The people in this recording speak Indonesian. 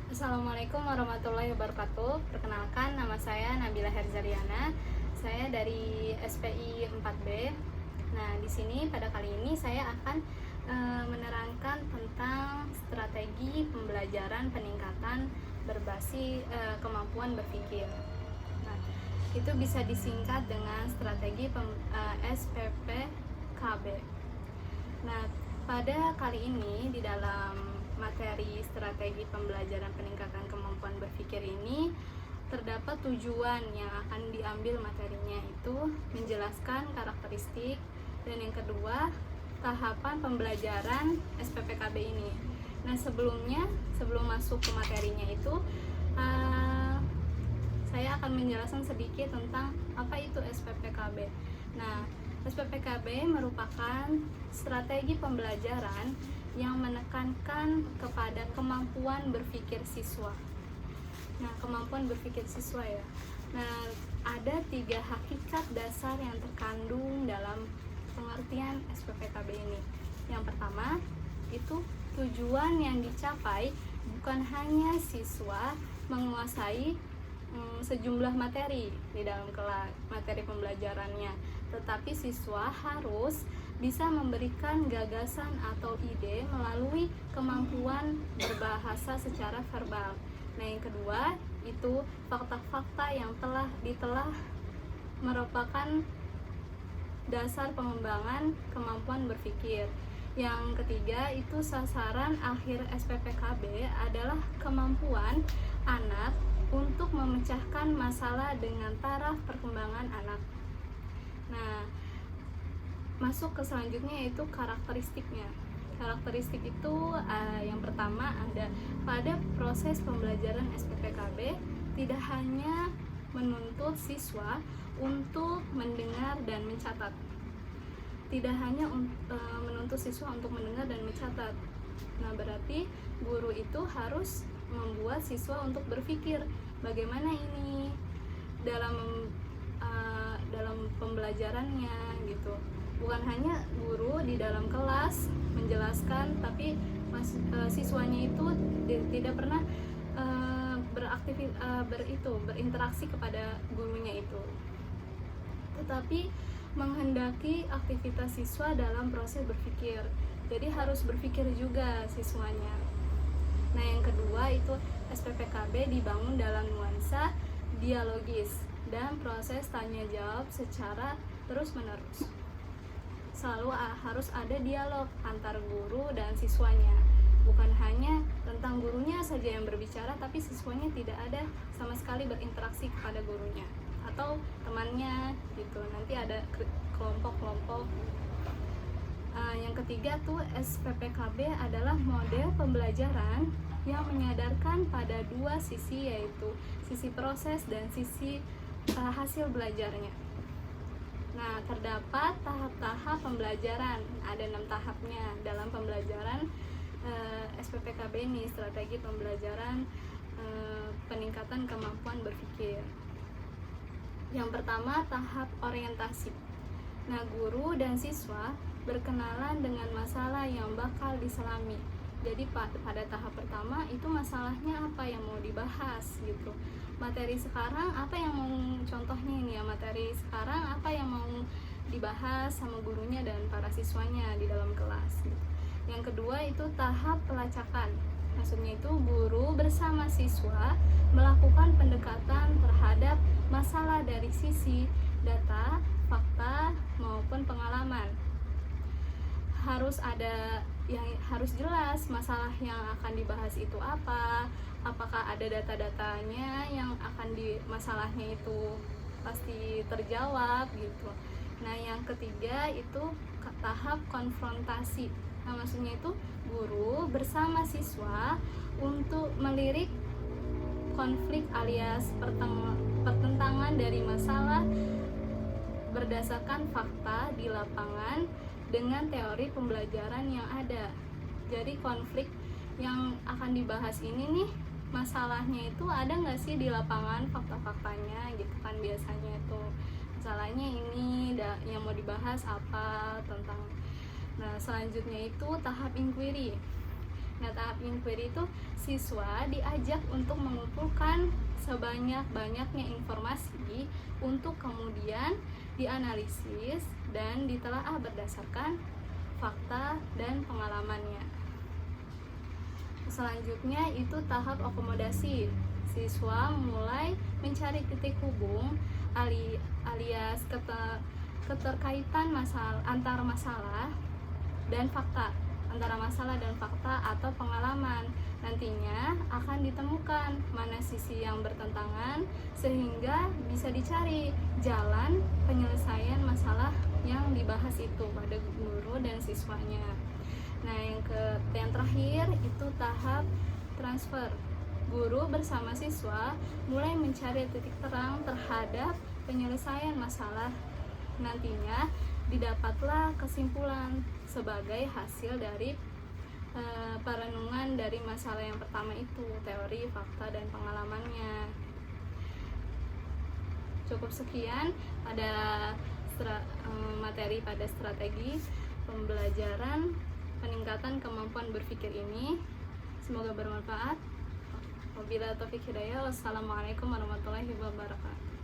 Assalamualaikum warahmatullahi wabarakatuh. Perkenalkan, nama saya Nabila Herzaliana. Saya dari SPI 4B. Nah, di sini pada kali ini saya akan menerangkan tentang strategi pembelajaran peningkatan berbasis kemampuan berpikir. Nah, itu bisa disingkat dengan strategi SPPKB. Nah, pada kali ini di dalam materi strategi pembelajaran peningkatan kemampuan berpikir ini terdapat tujuan yang akan diambil materinya, itu menjelaskan karakteristik, dan yang kedua tahapan pembelajaran SPPKB ini. Nah, sebelum masuk ke materinya itu saya akan menjelaskan sedikit tentang apa itu SPPKB. Nah, SPPKB merupakan strategi pembelajaran yang menekankan kepada kemampuan berpikir siswa. Nah, kemampuan berpikir siswa ya. Nah, ada 3 hakikat dasar yang terkandung dalam pengertian SPPKB ini. Yang pertama, itu tujuan yang dicapai bukan hanya siswa menguasai sejumlah materi di dalam kelas materi pembelajarannya, tetapi siswa harus bisa memberikan gagasan atau ide melalui kemampuan berbahasa secara verbal. Nah, yang kedua itu fakta-fakta yang telah ditelah merupakan dasar pengembangan kemampuan berpikir. Yang ketiga itu sasaran akhir SPPKB adalah kemampuan anak untuk memecahkan masalah dengan taraf perkembangan anak. Nah, masuk ke selanjutnya yaitu karakteristiknya. Karakteristik itu yang pertama ada pada proses pembelajaran SPPKB tidak hanya menuntut siswa untuk mendengar dan mencatat. Tidak hanya menuntut siswa untuk mendengar dan mencatat. Nah, berarti guru itu harus membuat siswa untuk berpikir bagaimana ini dalam pembelajarannya gitu. Bukan hanya guru di dalam kelas menjelaskan, tapi siswanya itu tidak pernah berinteraksi kepada gurunya itu, tetapi menghendaki aktivitas siswa dalam proses berpikir. Jadi harus berpikir juga siswanya. Nah, yang kedua itu SPPKB dibangun dalam nuansa dialogis dan proses tanya jawab secara terus-menerus. Selalu harus ada dialog antar guru dan siswanya. Bukan hanya tentang gurunya saja yang berbicara, tapi siswanya tidak ada sama sekali berinteraksi kepada gurunya atau temannya gitu. Nanti ada kelompok-kelompok. Yang ketiga tuh SPPKB adalah model pembelajaran yang menyadarkan pada 2 sisi, yaitu sisi proses dan sisi hasil belajarnya. Nah, terdapat tahap-tahap pembelajaran, ada 6 tahapnya dalam pembelajaran SPPKB ini, strategi pembelajaran peningkatan kemampuan berpikir. Yang pertama, tahap orientasi. Nah, guru dan siswa berkenalan dengan masalah yang bakal diselami. Jadi pada tahap pertama itu masalahnya apa yang mau dibahas gitu. Materi sekarang apa yang mau, contohnya ini ya, materi sekarang apa yang mau dibahas sama gurunya dan para siswanya di dalam kelas gitu. Yang kedua itu tahap pelacakan. Maksudnya itu guru bersama siswa melakukan pendekatan terhadap masalah dari sisi data, fakta maupun pengalaman. Harus ada yang harus jelas masalah yang akan dibahas itu apa, apakah ada data-datanya yang akan di masalahnya itu pasti terjawab gitu. Nah, yang ketiga itu tahap konfrontasi. Nah, maksudnya itu guru bersama siswa untuk melirik konflik alias pertentangan dari masalah berdasarkan fakta di lapangan dengan teori pembelajaran yang ada. Jadi konflik yang akan dibahas ini nih, masalahnya itu ada nggak sih di lapangan, fakta-faktanya gitu kan. Biasanya itu masalahnya ini yang mau dibahas apa tentang. Nah, selanjutnya itu tahap inquiry. Nah, tahap inquiry itu siswa diajak untuk mengumpulkan sebanyak-banyaknya informasi untuk kemudian dianalisis dan ditelaah berdasarkan fakta dan pengalamannya. Selanjutnya itu tahap akomodasi. Siswa mulai mencari titik hubung alias keterkaitan antara masalah dan fakta atau pengalaman. Nantinya akan ditemukan mana sisi yang bertentangan sehingga bisa dicari jalan penyelesaian masalah yang dibahas itu pada guru dan siswanya. Nah, yang terakhir itu tahap transfer. Guru bersama siswa mulai mencari titik terang terhadap penyelesaian masalah. Nantinya didapatlah kesimpulan sebagai hasil dari perenungan dari masalah yang pertama itu, teori, fakta, dan pengalamannya. Cukup sekian pada materi pada strategi pembelajaran peningkatan kemampuan berpikir ini. Semoga bermanfaat. Wabillahi taufiq hidayah. Wassalamualaikum warahmatullahi wabarakatuh.